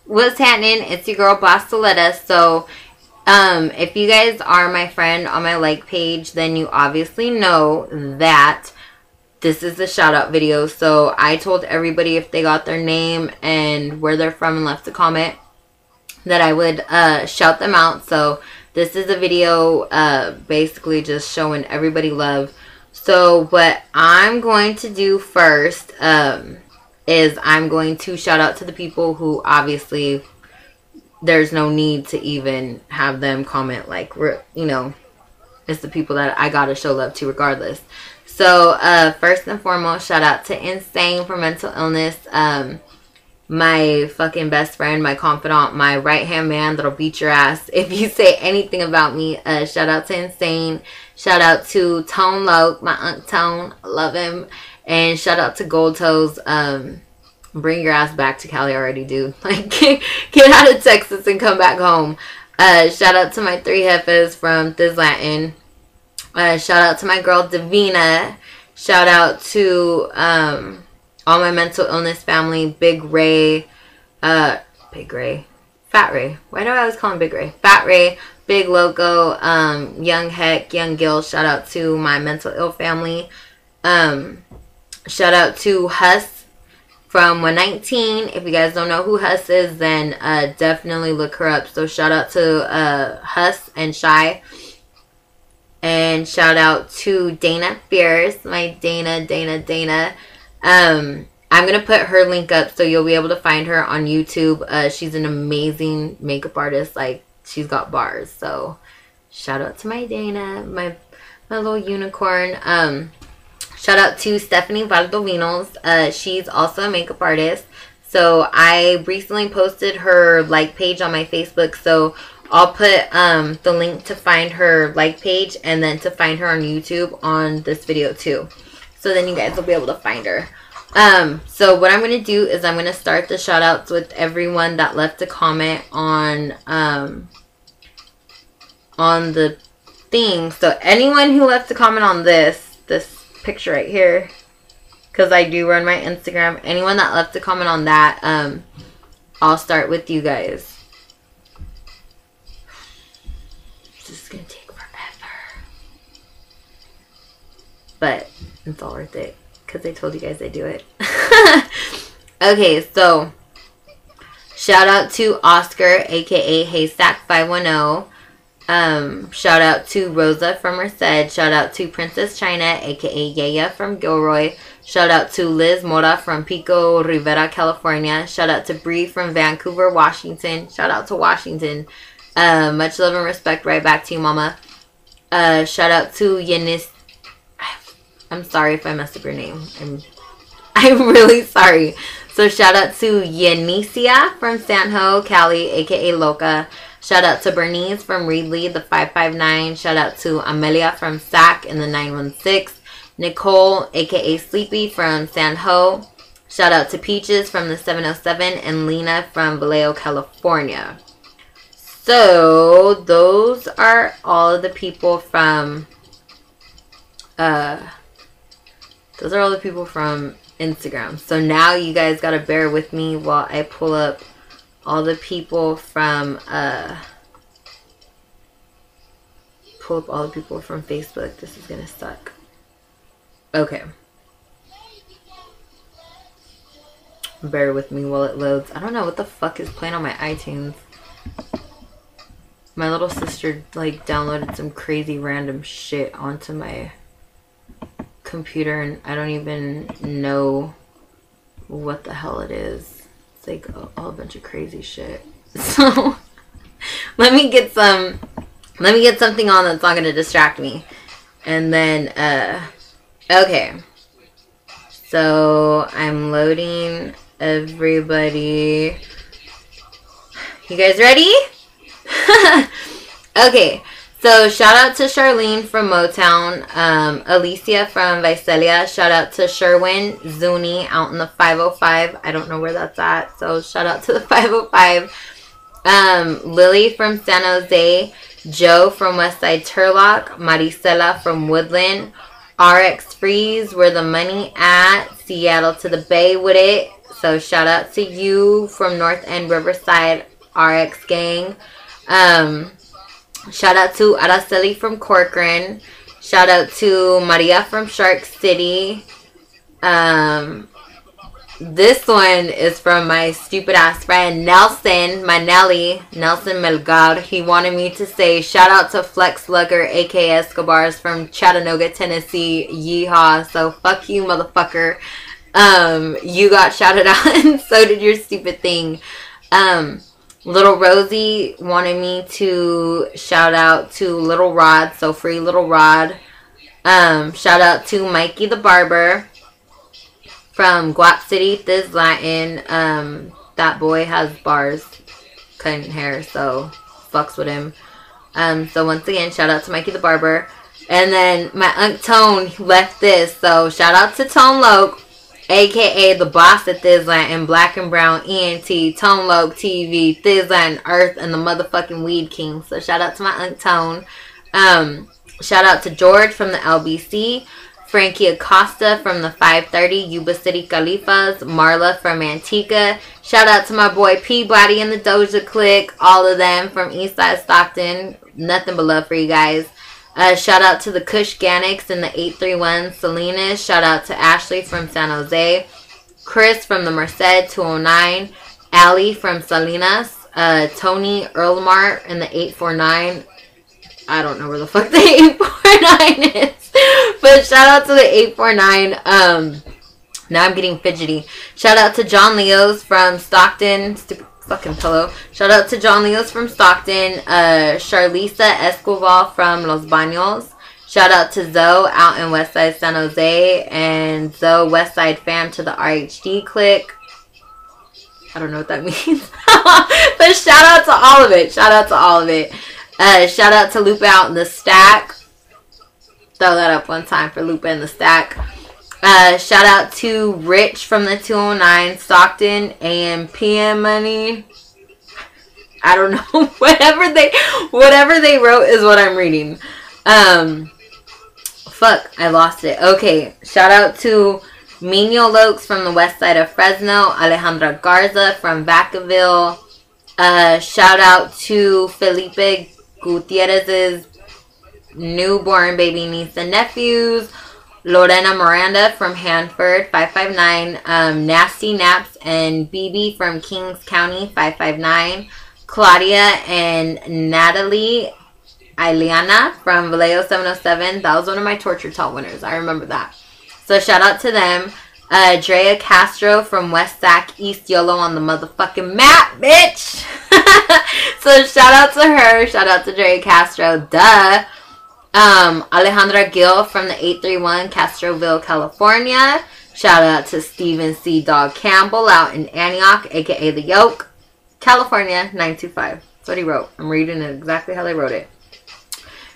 what's happening? It's your girl Bossilera. So if you guys are my friend on my like page, then you obviously know that this is the shout out video. So I told everybody if they got their name and where they're from and left a comment that I would shout them out. So this is a video basically just showing everybody love. So what I'm going to do first is I'm going to shout out to the people who obviously there's no need to even have them comment, like, you know, it's the people that I gotta show love to regardless. So first and foremost, shout out to Insane for mental illness. My fucking best friend, my confidant, my right hand man that'll beat your ass if you say anything about me. Shout out to Insane. Shout out to Tone Loke, my Aunt Tone, love him. And shout out to Gold Toes. Bring your ass back to Cali already, dude. Like, get out of Texas and come back home. Shout out to my 3 heifers from Thiz Latin. Shout out to my girl Davina. Shout out to all my mental illness family. Big Ray. Fat Ray. Why do I always call him Big Ray? Fat Ray. Big Loco. Young Heck. Young Gil. Shout out to my mental ill family. Shout out to Huss from 119. If you guys don't know who Huss is, then definitely look her up. So shout out to Huss and Shy. And shout out to Dana Fierce, my Dana. I'm going to put her link up so you'll be able to find her on YouTube. She's an amazing makeup artist. Like, she's got bars. So shout out to my Dana, my little unicorn. Shout out to Stephanie Valdovinos. She's also a makeup artist. So I recently posted her like page on my Facebook. So I'll put the link to find her like page and then to find her on YouTube on this video too. So then you guys will be able to find her. So what I'm going to do is I'm going to start the shout outs with everyone that left a comment on the thing. So anyone who left a comment on this picture right here, because I do run my Instagram, anyone that left a comment on that, I'll start with you guys. This is gonna take forever, but it's all worth it because I told you guys I'd do it. Okay, so shout out to Oscar, aka Haystack 510. Shout out to Rosa from Merced. Shout out to Princess China, aka Yaya from Gilroy. Shout out to Liz Mora from Pico Rivera, California. Shout out to Bree from Vancouver, Washington. Shout out to Washington. Much love and respect right back to you, mama. Shout out to Yanis. I'm sorry if I messed up your name. I'm really sorry. So shout out to Yanisia from San Ho, Cali, aka Loca. Shout out to Bernice from Reedley, the 559. Shout out to Amelia from SAC in the 916. Nicole, aka Sleepy from San Ho. Shout out to Peaches from the 707. And Lena from Vallejo, California. So those are all of the people from Instagram. So now you guys gotta bear with me while I pull up all the people from Facebook. This is gonna suck. Okay. Bear with me while it loads. I don't know what the fuck is playing on my iTunes. My little sister like downloaded some crazy random shit onto my computer and I don't even know what the hell it is. It's like a bunch of crazy shit. So let me get something on that's not gonna distract me. And then okay. So I'm loading everybody. You guys ready? Okay. So shout out to Charlene from Motown, Alicia from Visalia. Shout out to Sherwin Zuni out in the 505. I don't know where that's at, so shout out to the 505. Lily from San Jose, Joe from Westside Turlock, Maricela from Woodland, RX Freeze, Where the Money At, Seattle to the Bay with it, So shout out to you from North End Riverside RX Gang. Shout out to Araceli from Corcoran. Shout out to Maria from Shark City. This one is from my stupid ass friend Nelson, my Nelly, Nelson Melgar. He wanted me to say shout out to Flex Slugger, aka Escobars from Chattanooga, Tennessee. Yeehaw. So fuck you, motherfucker. You got shouted out and so did your stupid thing. Little Rosie wanted me to shout out to Little Rod, so free Little Rod. Shout out to Mikey the Barber from Guap City, Thiz Latin. That boy has bars cutting hair, so fucks with him. So once again, shout out to Mikey the Barber. And then my Unc Tone left this, so shout out to Tone Loke, aka the boss at Thiz Latin, Black and Brown ENT, Tone Loke TV, Thiz Latin Earth, and the motherfucking Weed King. So shout out to my Unc Tone. Shout out to George from the LBC. Frankie Acosta from the 530 Yuba City Califas, Marla from Antigua. Shout out to my boy Peabody and the Doja Clique, all of them from Eastside Stockton. Nothing but love for you guys. Shout out to the Kush Ganics and the 831 Salinas. Shout out to Ashley from San Jose. Chris from the Merced 209. Allie from Salinas. Tony Earlmart and the 849. I don't know where the fuck the 849 is. But shout out to the 849. Now I'm getting fidgety. Shout out to John Leos from Stockton. Stupid fucking pillow. Shout out to John Leos from Stockton. Charlisa Escobar from Los Baños. Shout out to Zoe out in Westside San Jose. And Zoe Westside fam to the RHD clique. I don't know what that means. But shout out to all of it. Shout out to all of it. Shout out to Lupe out in the stack. Throw that up one time for Lupe in the stack. Shout out to Rich from the 209 Stockton and PM Money. I don't know. whatever they wrote is what I'm reading. Fuck, I lost it. Okay, shout out to Mino Lokes from the west side of Fresno. Alejandra Garza from Vacaville. Shout out to Felipe Gutierrez's newborn baby niece and nephews. Lorena Miranda from Hanford, 559. Nasty Naps and BB from Kings County, 559. Claudia and Natalie Ileana from Vallejo, 707. That was one of my torture talk winners. I remember that. So shout out to them. Drea Castro from West Sac, East Yolo on the motherfucking map, bitch. So shout out to her. Shout out to Drea Castro. Duh. Alejandra Gill from the 831 Castroville, California. Shout out to Stephen C. Dog Campbell out in Antioch, aka The Yoke, California, 925. That's what he wrote. I'm reading it exactly how they wrote it.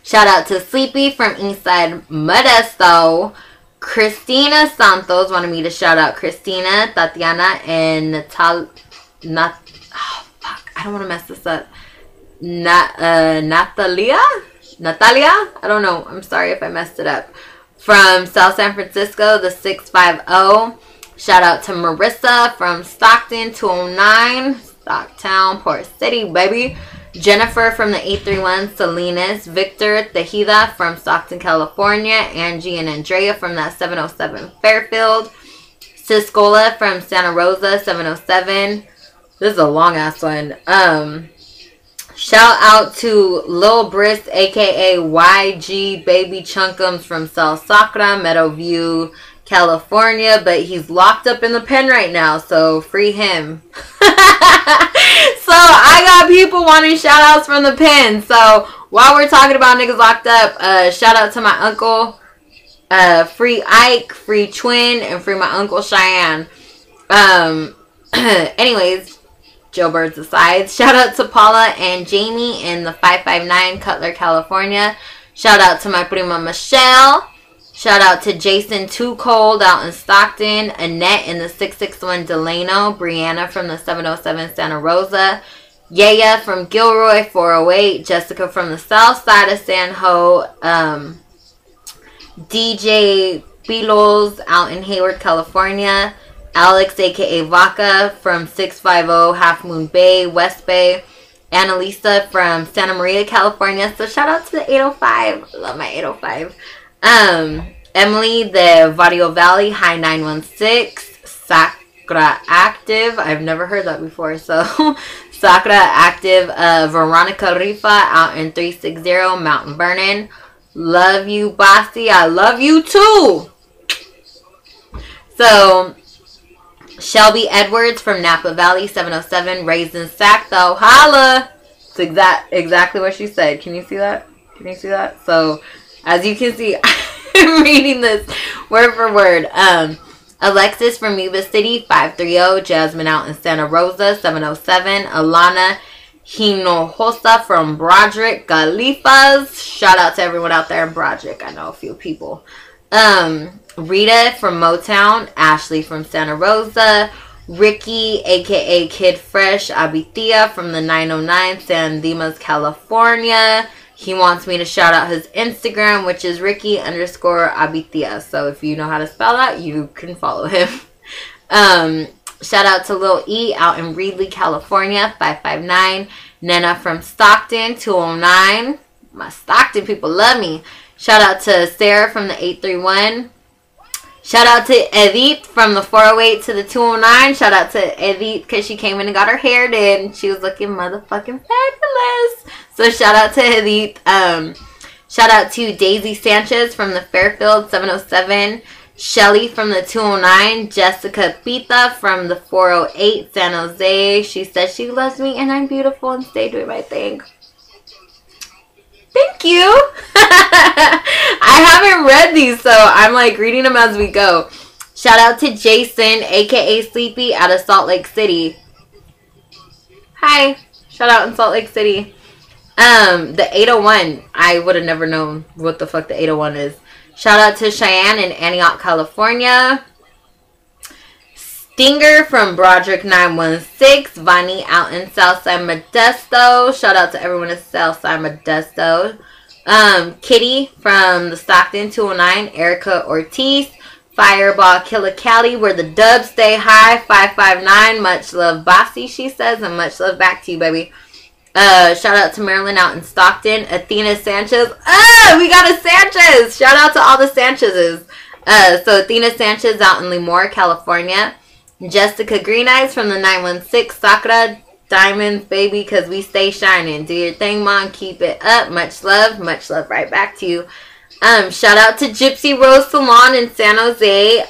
Shout out to Sleepy from Eastside Modesto. Christina Santos wanted me to shout out Christina, Tatiana, and oh fuck, I don't want to mess this up. Natalia? I don't know. I'm sorry if I messed it up. From South San Francisco, the 650. Shout out to Marissa from Stockton, 209. Stocktown, Port City, baby. Jennifer from the 831 Salinas. Victor Tejeda from Stockton, California. Angie and Andrea from that 707 Fairfield. Siscola from Santa Rosa, 707. This is a long ass one. Shout out to Lil Brisk, aka YG Baby Chunkums from South Sacra, Meadowview, California, but he's locked up in the pen right now, so free him. So I got people wanting shout outs from the pen. So while we're talking about niggas locked up, shout out to my uncle, free Ike, free Twin, and free my uncle Cheyenne. Anyways, Joe Birds aside, shout out to Paula and Jamie in the 559 Cutler, California. Shout out to my prima Michelle. Shout out to Jason Too Cold out in Stockton. Annette in the 661 Delano. Brianna from the 707 Santa Rosa. Yaya from Gilroy, 408. Jessica from the south side of San Ho. DJ Pilos out in Hayward, California. Alex, aka Vaca, from 650 Half Moon Bay, West Bay. Annalisa from Santa Maria, California. So shout out to the 805. Love my 805. Emily, the Vadio Valley, High 916. Sakura Active. I've never heard that before. So Sakura Active. Veronica Rifa out in 360 Mountain Vernon. Love you, Bossy. I love you too. So Shelby Edwards from Napa Valley, 707, raised in Sac, though. Holla! It's exactly what she said. Can you see that? Can you see that? So, as you can see, I'm reading this word for word. Alexis from Yuba City, 530. Jasmine out in Santa Rosa, 707. Alana Hinojosa from Broderick, Galifas. Shout out to everyone out there in Broderick. I know a few people. Rita from Motown, Ashley from Santa Rosa, Ricky, aka Kid Fresh Abitia from the 909, San Dimas, California. He wants me to shout out his Instagram, which is Ricky_Abitia. So if you know how to spell that, you can follow him. Shout out to Lil E out in Reedley, California, 559. Nena from Stockton, 209. My Stockton people love me. Shout out to Sarah from the 831. Shout out to Edith from the 408 to the 209. Shout out to Edith because she came in and got her hair did. And she was looking motherfucking fabulous. So shout out to Edith. Shout out to Daisy Sanchez from the Fairfield 707. Shelly from the 209. Jessica Pita from the 408 San Jose. She says she loves me and I'm beautiful and stay doing my thing. Thank you. I haven't read these, so I'm like reading them as we go. Shout out to Jason, aka Sleepy, out of Salt Lake City. Hi. Shout out in Salt Lake City. The 801. I would have never known what the fuck the 801 is. Shout out to Cheyenne in Antioch, California. Stinger from Broderick 916. Vani out in Southside Modesto. Shout out to everyone in Southside Modesto. Kitty from the Stockton 209. Erica Ortiz. Fireball Killer Cali, where the dubs stay high. 559. Much love, Bossy, she says, and much love back to you, baby. Shout out to Marilyn out in Stockton. Athena Sanchez. We got a Sanchez. Shout out to all the Sanchez's. So Athena Sanchez out in Lemoore, California. Jessica Green Eyes from the 916. Sakura Diamonds, baby, because we stay shining. Do your thing, Mom. Keep it up. Much love right back to you. Shout out to Gypsy Rose Salon in San Jose.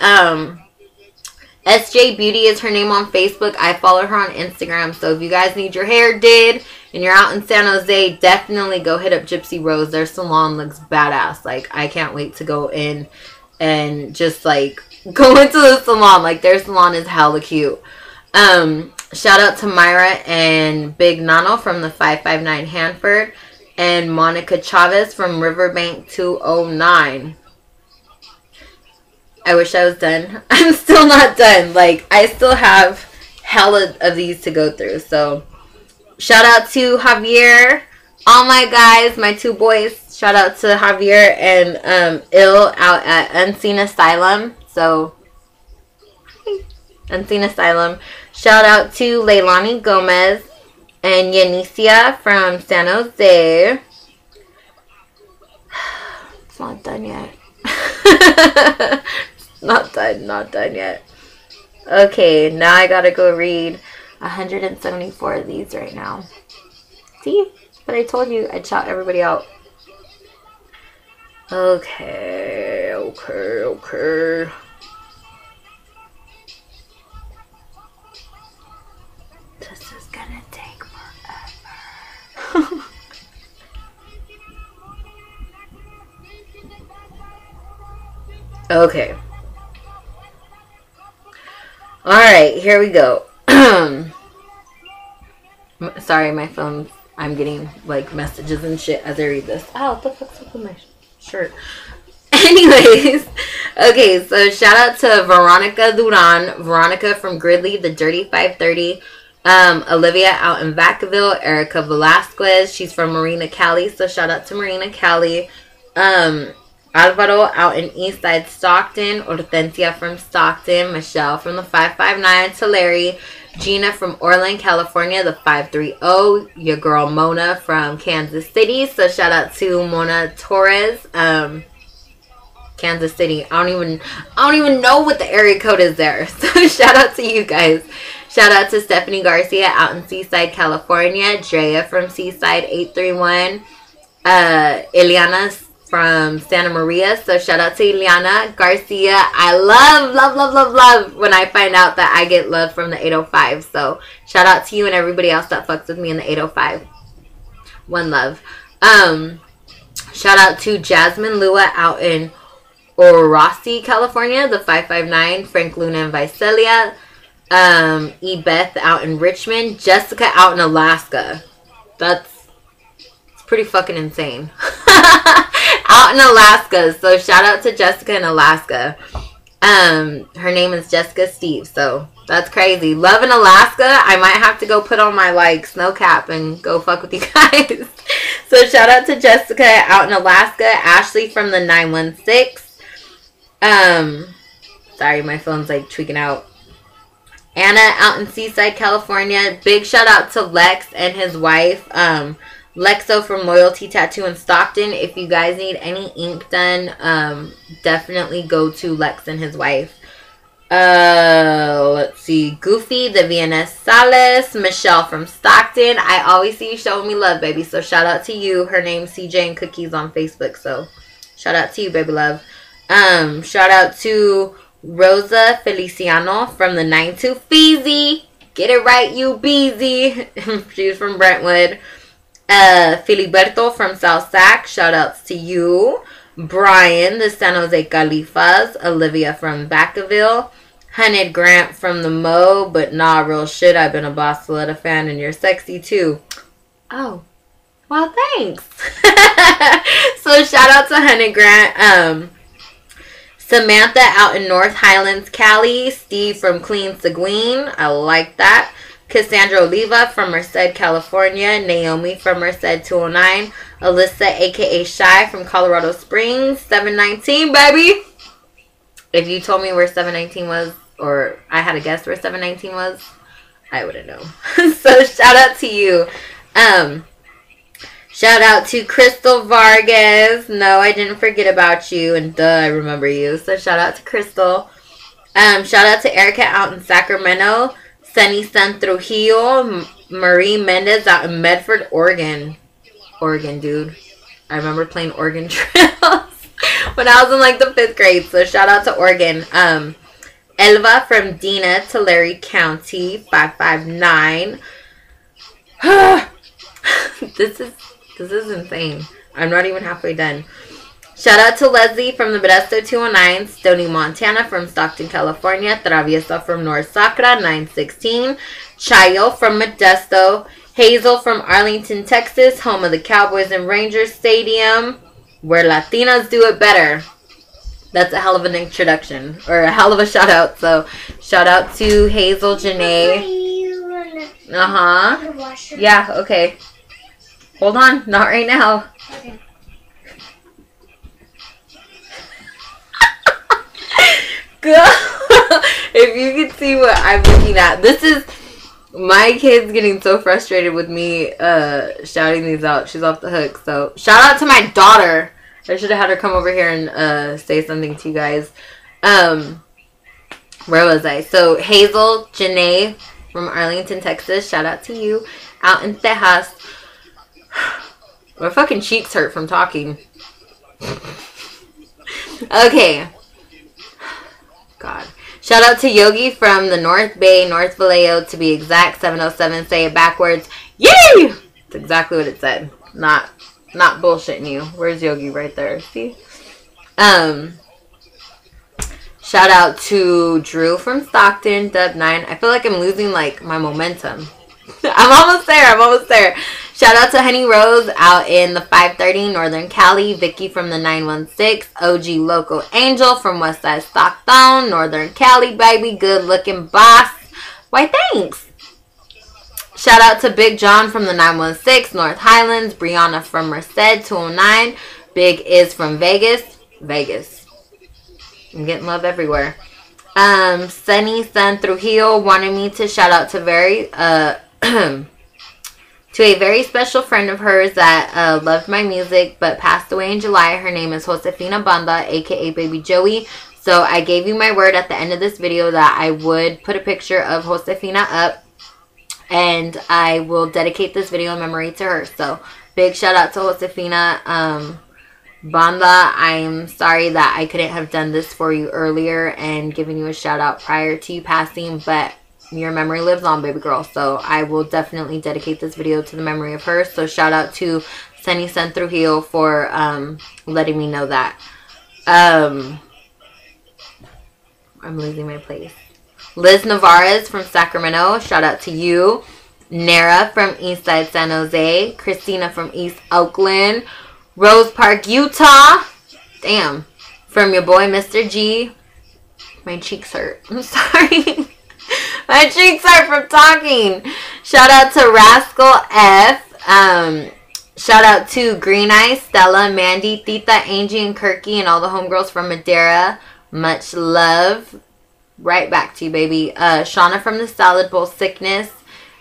SJ Beauty is her name on Facebook. I follow her on Instagram. So if you guys need your hair did and you're out in San Jose, definitely go hit up Gypsy Rose. Their salon looks badass. Like, I can't wait to go in and just like go into the salon. Like, their salon is hella cute. Shout out to Myra and Big Nano from the 559 Hanford. And Monica Chavez from Riverbank 209. I wish I was done. I'm still not done. Like, I still have hella of these to go through. So, shout out to Javier. All my guys, my two boys. Shout out to Javier and Il out at Unseen Asylum. So, hi. Unseen Asylum. Shout out to Leilani Gomez and Yanicia from San Jose. It's not done yet. Not done yet. Okay, now I gotta go read 174 of these right now. See? But I told you I'd shout everybody out. Okay. This is gonna take forever. Okay. Alright, here we go. Sorry, my phone, I'm getting like messages and shit as I read this. Oh, what the fuck's up with my shirt? Anyways, okay, so shout out to Veronica Duran, Veronica from Gridley, the Dirty 530, Olivia out in Vacaville, Erica Velasquez, she's from Marina, Cali, so shout out to Marina, Cali, Alvaro out in Eastside Stockton, Hortensia from Stockton, Michelle from the 559, Tulare, Gina from Orland, California, the 530, your girl Mona from Kansas City. So shout out to Mona Torres, Kansas City. I don't even know what the area code is there. So shout out to you guys. Shout out to Stephanie Garcia out in Seaside, California, Drea from Seaside 831, Ileana from Santa Maria. So shout out to Ileana Garcia. I love when I find out that I get love from the 805. So shout out to you and everybody else that fucks with me in the 805. One love. Shout out to Jasmine Lua out in Orossi, California, the 559, Frank Luna and Visalia, Beth out in Richmond, Jessica out in Alaska. It's pretty fucking insane. Out in Alaska. So shout out to Jessica in Alaska. Her name is Jessica Steve. So that's crazy. Love in Alaska. I might have to go put on my like snow cap and go fuck with you guys. So shout out to Jessica out in Alaska. Ashley from the 916. Sorry, my phone's like tweaking out. Anna out in Seaside, California. Big shout out to Lex and his wife. Lexo from Loyalty Tattoo in Stockton. If you guys need any ink done, definitely go to Lex and his wife. Let's see. Goofy, the VNS Salas. Michelle from Stockton. I always see you showing me love, baby. So shout out to you. Her name's CJ and Cookies on Facebook. So shout out to you, baby love. Shout out to Rosa Feliciano from the 92 Feezy. Get it right, you Beezy. She's from Brentwood. Filiberto from South Sac. Shout outs to you. Brian, the San Jose Califas. Olivia from Vacaville. Hunted Grant from the Mo. But nah, real shit. I've been a Bossilera fan and you're sexy too. Oh. Well, thanks. So shout out to Hunted Grant. Samantha out in North Highlands, Cali. Steve from Clean Seguin. I like that. Cassandra Oliva from Merced, California. Naomi from Merced 209. Alyssa, a.k.a. Shy from Colorado Springs. 719, baby. If you told me where 719 was, or I had a guess where 719 was, I wouldn't know. So shout out to you. Shout out to Crystal Vargas. No, I didn't forget about you. And duh, I remember you. So shout out to Crystal. Shout out to Erica out in Sacramento. Sunny Sun Trujillo. Marie Mendez out in Medford, Oregon. Oregon, dude. I remember playing Oregon Trails when I was in like the 5th grade. So shout out to Oregon. Elva from Dina, Tulare County, 559. This is insane. I'm not even halfway done. Shout out to Leslie from the Modesto 209, Stony, Montana from Stockton, California, Traviesa from North Sacra 916, Chayo from Modesto, Hazel from Arlington, Texas, home of the Cowboys and Rangers Stadium, where Latinas do it better. That's a hell of an introduction, or a hell of a shout out. So shout out to Hazel Janae. Yeah, okay. Hold on, not right now. Okay. Girl, if you could see what I'm looking at. This is my kid's getting so frustrated with me shouting these out. She's off the hook. So shout out to my daughter. I should have had her come over here and say something to you guys. Where was I? So Hazel Janae from Arlington, Texas. Shout out to you. Out in Tejas. My fucking cheeks hurt from talking. Okay. God. Shout out to Yogi from the North Bay, North Vallejo to be exact. 707. Say it backwards. Yay! That's exactly what it said. Not bullshitting you. Where's Yogi? Right there. See? Shout out to Drew from Stockton, Dub9. I feel like I'm losing like my momentum. I'm almost there. Shout out to Honey Rose out in the 530 Northern Cali. Vicky from the 916. OG Local Angel from Westside Stockton, Northern Cali, baby. Good looking boss. Why, thanks. Shout out to Big John from the 916 North Highlands. Brianna from Merced 209. Big Is from Vegas. Vegas. I'm getting love everywhere. Sunny Sun Trujillo wanted me to shout out to to a very special friend of hers that loved my music but passed away in July. Her name is Josefina Banda, aka Baby Joey. So I gave you my word at the end of this video that I would put a picture of Josefina up, and I will dedicate this video in memory to her. So big shout out to Josefina Banda. I'm sorry that I couldn't have done this for you earlier and given you a shout out prior to you passing, but your memory lives on, baby girl. So I will definitely dedicate this video to the memory of her. So shout out to Sunny Sun Trujillo for letting me know that. I'm losing my place. Liz Navarez from Sacramento, shout out to you. Nara from Eastside San Jose. Christina from East Oakland. Rose Park, Utah. Damn. From your boy, Mr. G. My cheeks hurt. I'm sorry. My cheeks hurt from talking. Shout out to Rascal F. Shout out to Green Eye, Stella, Mandy, Tita, Angie, and Kirky, and all the homegirls from Madeira. Much love. Right back to you, baby. Shauna from the Salad Bowl Sickness,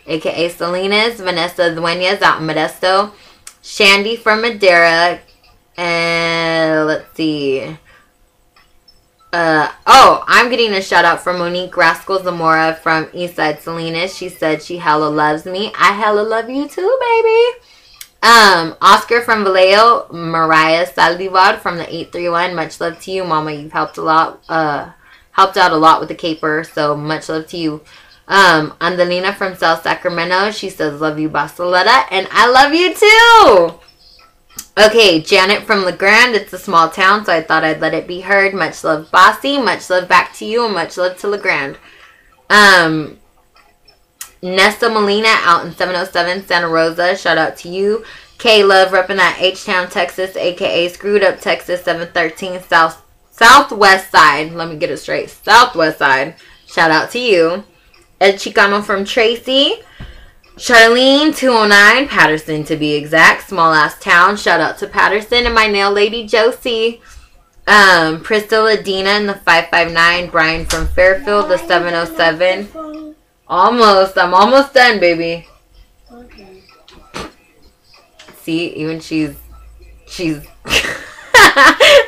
aka Salinas. Vanessa Duenas out in Modesto. Shandy from Madeira. And let's see. I'm getting a shout out from Monique Rascal Zamora from Eastside Salinas. She said she hella loves me. I hella love you too, baby. Oscar from Vallejo. Mariah Saldivar from the 831. Much love to you, mama. You've helped a lot, helped out a lot with the caper, so much love to you. Andelina from South Sacramento. She says, love you, Bossilera, and I love you too. Okay, Janet from LeGrand. It's a small town, so I thought I'd let it be heard. Much love, Bossy. Much love back to you, and much love to LeGrand. Nesta Molina out in 707 Santa Rosa. Shout out to you. K-Love repping that H-Town, Texas, a.k.a. Screwed Up, Texas, 713 Southwest Side. Let me get it straight. Southwest Side. Shout out to you. El Chicano from Tracy. Charlene, 209, Patterson to be exact. Small ass town. Shout out to Patterson and my nail lady, Josie. Priscilla Dina in the 559. Brian from Fairfield, the 707. Almost. I'm almost done, baby. Okay. See, even she's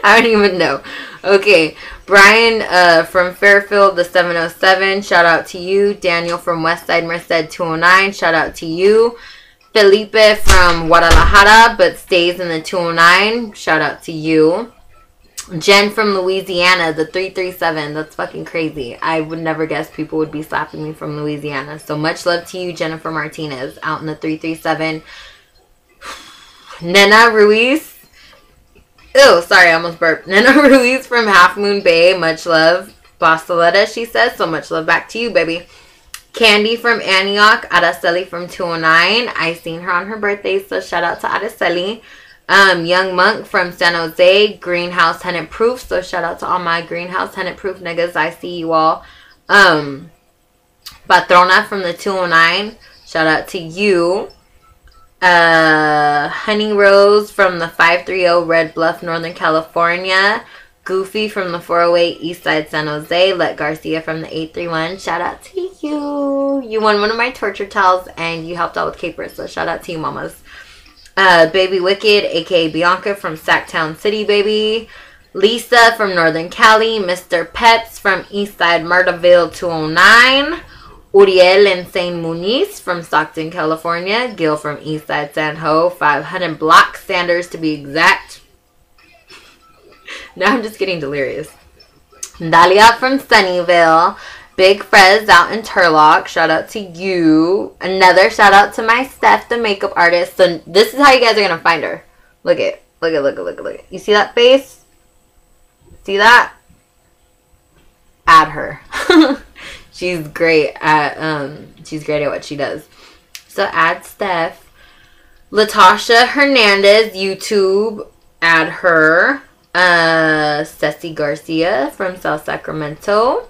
I don't even know. Okay. Brian from Fairfield, the 707. Shout out to you. Daniel from Westside Merced, 209. Shout out to you. Felipe from Guadalajara, but stays in the 209. Shout out to you. Jen from Louisiana, the 337. That's fucking crazy. I would never guess people would be slapping me from Louisiana. So much love to you, Jennifer Martinez, out in the 337. Nena Ruiz. Ew, sorry, I almost burped. Nena Ruiz from Half Moon Bay. Much love. Bossilera, she says. So much love back to you, baby. Candy from Antioch. Araceli from 209. I seen her on her birthday, so shout out to Araceli. Young Monk from San Jose, Greenhouse Tenant Proof. So shout out to all my Greenhouse Tenant Proof niggas. I see you all. Patrona from the 209. Shout out to you. Honey Rose from the 530 Red Bluff, Northern California. Goofy from the 408 Eastside San Jose. Let Garcia from the 831. Shout out to you. You won one of my torture towels and you helped out with capers. So shout out to you, mamas. Baby Wicked, aka Bianca from Sacktown City, baby. Lisa from Northern Cali. Mr. Peps from Eastside Murderville 209. Uriel and Saint Muniz from Stockton, California. Gil from Eastside San Ho. 500 block Sanders to be exact. Now I'm just getting delirious. Dalia from Sunnyvale. Big Frez out in Turlock. Shout out to you. Another shout out to my Steph, the makeup artist. So this is how you guys are going to find her. Look it. Look it, look it, look it, look it. You see that face? See that? Add her. She's great at what she does. So add Steph. Latasha Hernandez, YouTube. Add her. Ceci Garcia from South Sacramento.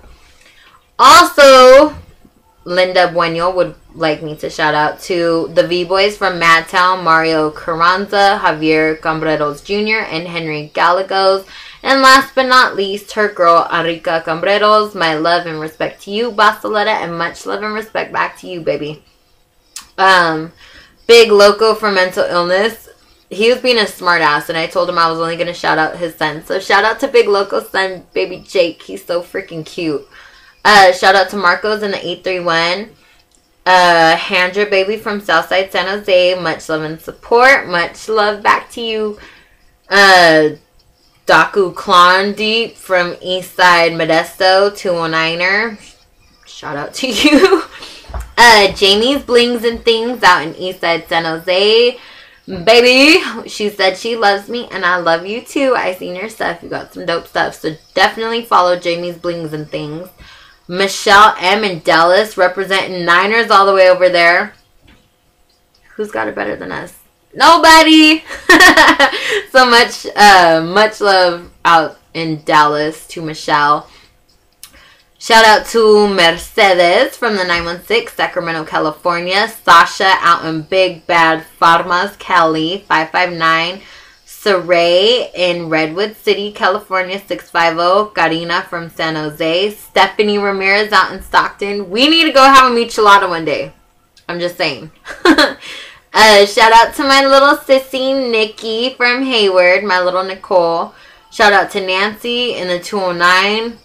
Also, Linda Bueno would like me to shout out to the V-Boys from Madtown, Mario Carranza, Javier Cambreros Jr., and Henry Gallegos. And last but not least, her girl, Enrica Cambreros. My love and respect to you, Bossilera, and much love and respect back to you, baby. Big Loco for mental illness. He was being a smart ass, and I told him I was only going to shout out his son. So shout out to Big Loco's son, baby Jake. He's so freaking cute. Shout out to Marcos in the 831. Handra baby from Southside San Jose. Much love and support. Much love back to you. Daku Klondeep from Eastside Modesto, 209er. Shout out to you. Jamie's Blings and Things out in Eastside San Jose. Baby, she said she loves me and I love you too. I seen your stuff. You got some dope stuff. So definitely follow Jamie's Blings and Things. Michelle M in Dallas representing Niners all the way over there. Who's got it better than us? Nobody. So much love out in Dallas to Michelle. Shout out to Mercedes from the 916, Sacramento, California. Sasha out in Big Bad Farmas, Cali, 559. Saray in Redwood City, California, 650. Karina from San Jose. Stephanie Ramirez out in Stockton. We need to go have a michelada one day. I'm just saying. Shout out to my little sissy, Nikki from Hayward. My little Nicole. Shout out to Nancy in the 209.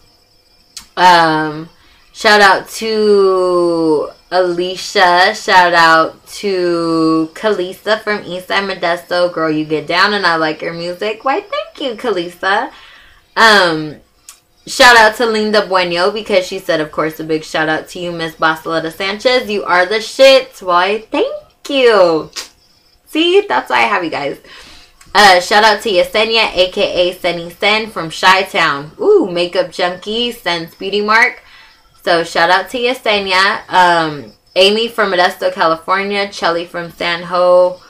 Shout out to Alicia. Shout out to Kalisa from Eastside Modesto. Girl, you get down and I like your music. Why, thank you, Kalisa. Shout out to Linda Bueno because she said, of course, a big shout out to you, Miss Bossilera Sanchez. You are the shit. Why, thank you. See, that's why I have you guys. Shout out to Yesenia, aka Senny Sen from Chi-Town. Ooh, makeup junkie, Sen's Beauty Mark. So shout out to Yesenia. Amy from Modesto, California. Chelly from San Ho.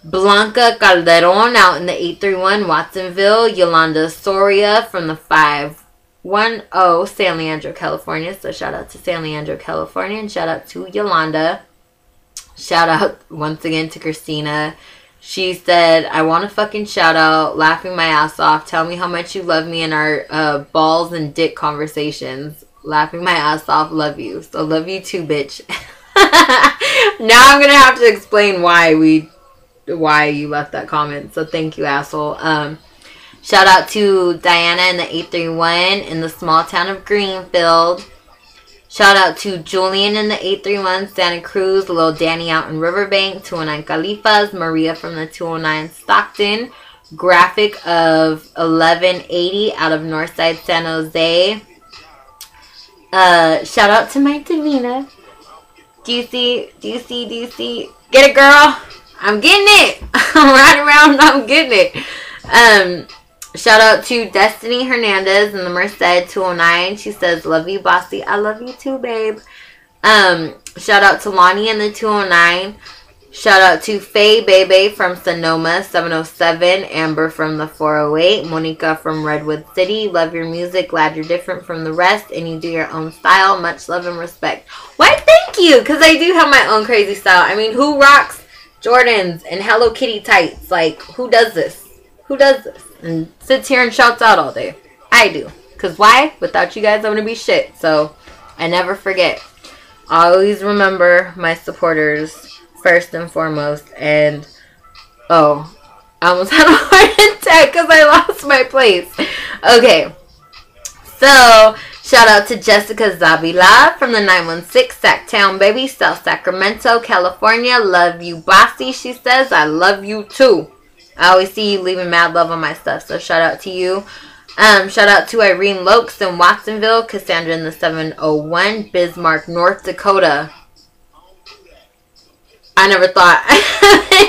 Blanca Calderon out in the 831, Watsonville. Yolanda Soria from the 510, San Leandro, California. So shout out to San Leandro, California. And shout out to Yolanda. Shout out once again to Christina. She said, I want to fucking shout out, laughing my ass off. Tell me how much you love me in our balls and dick conversations. Laughing my ass off, love you. So love you too, bitch. Now I'm going to have to explain why you left that comment. So thank you, asshole. Shout out to Diana in the 831 in the small town of Greenfield. Shout out to Julian in the 831 Santa Cruz, little Danny out in Riverbank, 209 Califas, Maria from the 209 Stockton, Graphic of 1180 out of Northside San Jose. Shout out to my Davina. Do you see? Get it, girl? I'm getting it. I'm riding around, I'm getting it. Shout out to Destiny Hernandez in the Merced 209. She says, love you, bossy. I love you too, babe. Shout out to Lonnie in the 209. Shout out to Faye Bebe from Sonoma 707. Amber from the 408. Monica from Redwood City. Love your music. Glad you're different from the rest and you do your own style. Much love and respect. Why, thank you. Because I do have my own crazy style. I mean, who rocks Jordans and Hello Kitty tights? Like, who does this? Who does this? And sits here and shouts out all day. I do. Because why? Without you guys, I'm going to be shit. So, I never forget. I always remember my supporters first and foremost. And, oh, I almost had a heart attack because I lost my place. Okay. So, shout out to Jessica Zabila from the 916 Sacktown, baby. South Sacramento, California. Love you, bossy, she says. I love you, too. I always see you leaving mad love on my stuff, so shout out to you. Shout out to Irene Lokes in Watsonville, Cassandra in the 701, Bismarck, North Dakota. I never thought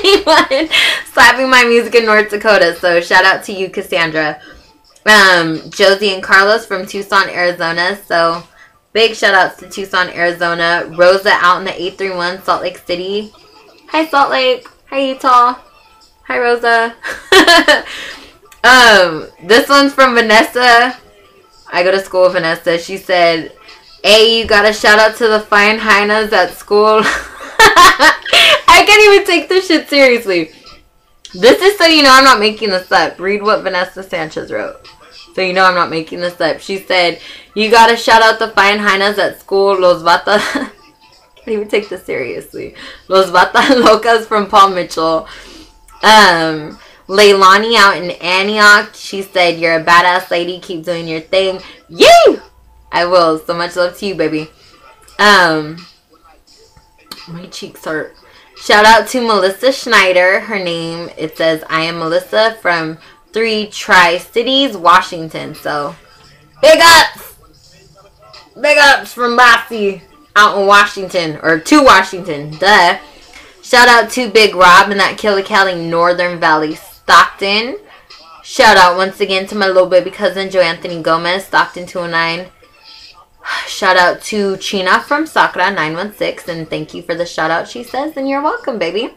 anyone slapping my music in North Dakota, so shout out to you, Cassandra. Josie and Carlos from Tucson, Arizona, so big shout outs to Tucson, Arizona. Rosa out in the 831, Salt Lake City. Hi, Salt Lake. Hi, Utah. Hi, Rosa. This one's from Vanessa. I go to school with Vanessa. She said, hey, you got to shout out to the fine hyenas at school. I can't even take this shit seriously. This is so you know I'm not making this up. Read what Vanessa Sanchez wrote. So you know I'm not making this up. She said, you gotta shout out the fine hyenas at school. Los Bata... can't even take this seriously. Los Bata Locas from Paul Mitchell. Leilani out in Antioch. She said, you're a badass lady. Keep doing your thing. Yay! I will. So much love to you, baby. My cheeks hurt. Shout out to Melissa Schneider. Her name, it says, I am Melissa from 3 Tri-Cities, Washington. So, big ups! Big ups from Bossy out in Washington. Or to Washington. Duh. Shout out to Big Rob in that Killicali Northern Valley, Stockton. Shout out once again to my little baby cousin, Joe Anthony Gomez, Stockton 209. Shout out to China from Sakura 916, and thank you for the shout out, she says, and you're welcome, baby.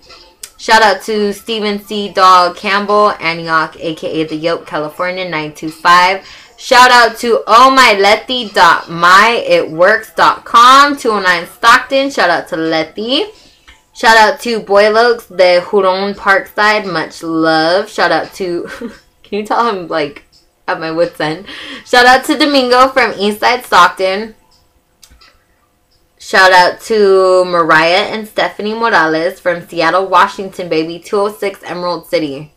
Shout out to Stephen C. Dog Campbell, Antioch, aka The Yoke, California 925. Shout out to ohmyleti.myitworks.com 209 Stockton. Shout out to Letty. Shout out to Boyle Oaks, the Huron Parkside, much love. Shout out to can you tell him like at my wit's end. Shout out to Domingo from Eastside Stockton. Shout out to Mariah and Stephanie Morales from Seattle, Washington, baby. 206 Emerald City.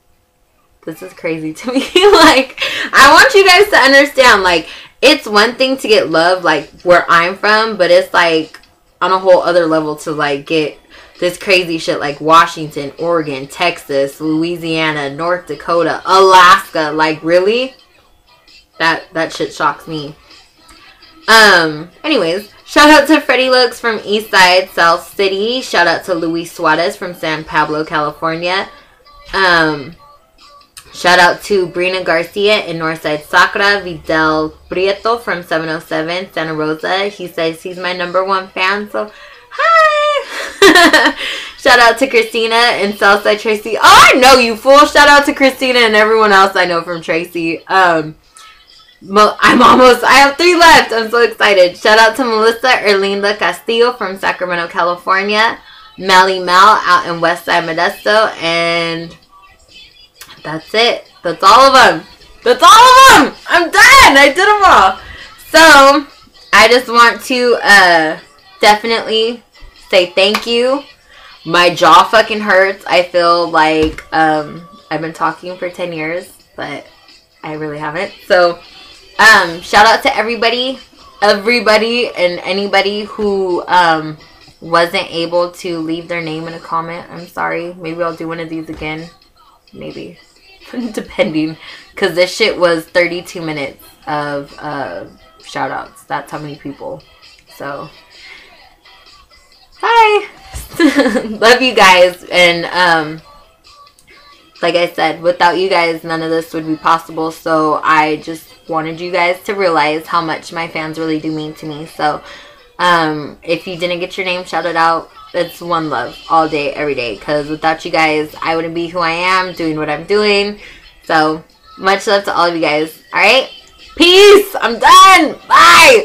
This is crazy to me. Like, I want you guys to understand, like, it's one thing to get love, like, where I'm from, but it's, like, on a whole other level to, like, get this crazy shit like Washington, Oregon, Texas, Louisiana, North Dakota, Alaska. Like, really? That shit shocks me. Anyways, shout out to Freddie Looks from Eastside, South City. Shout out to Luis Suarez from San Pablo, California. Shout out to Brina Garcia in Northside Sakura. Vidal Prieto from 707 Santa Rosa. He says he's my #1 fan, so hi. Shout out to Christina in Southside Tracy. Oh, I know you fool. Shout out to Christina and everyone else I know from Tracy. I have 3 left. I'm so excited. Shout out to Melissa Erlinda Castillo from Sacramento, California. Melly Mel out in Westside Modesto. And that's it. That's all of them. That's all of them. I'm done. I did them all. So, I just want to definitely say thank you. My jaw fucking hurts. I feel like I've been talking for 10 years, but I really haven't. So, shout out to everybody and anybody who wasn't able to leave their name in a comment. I'm sorry. Maybe I'll do one of these again. Maybe. Depending. Because this shit was 32 minutes of shout outs. That's how many people. So, bye. Love you guys. And like I said, without you guys, none of this would be possible. So I just wanted you guys to realize how much my fans really do mean to me. So if you didn't get your name shouted out, it's one love all day, every day. Because without you guys, I wouldn't be who I am, doing what I'm doing. So much love to all of you guys. Alright? Peace! I'm done! Bye!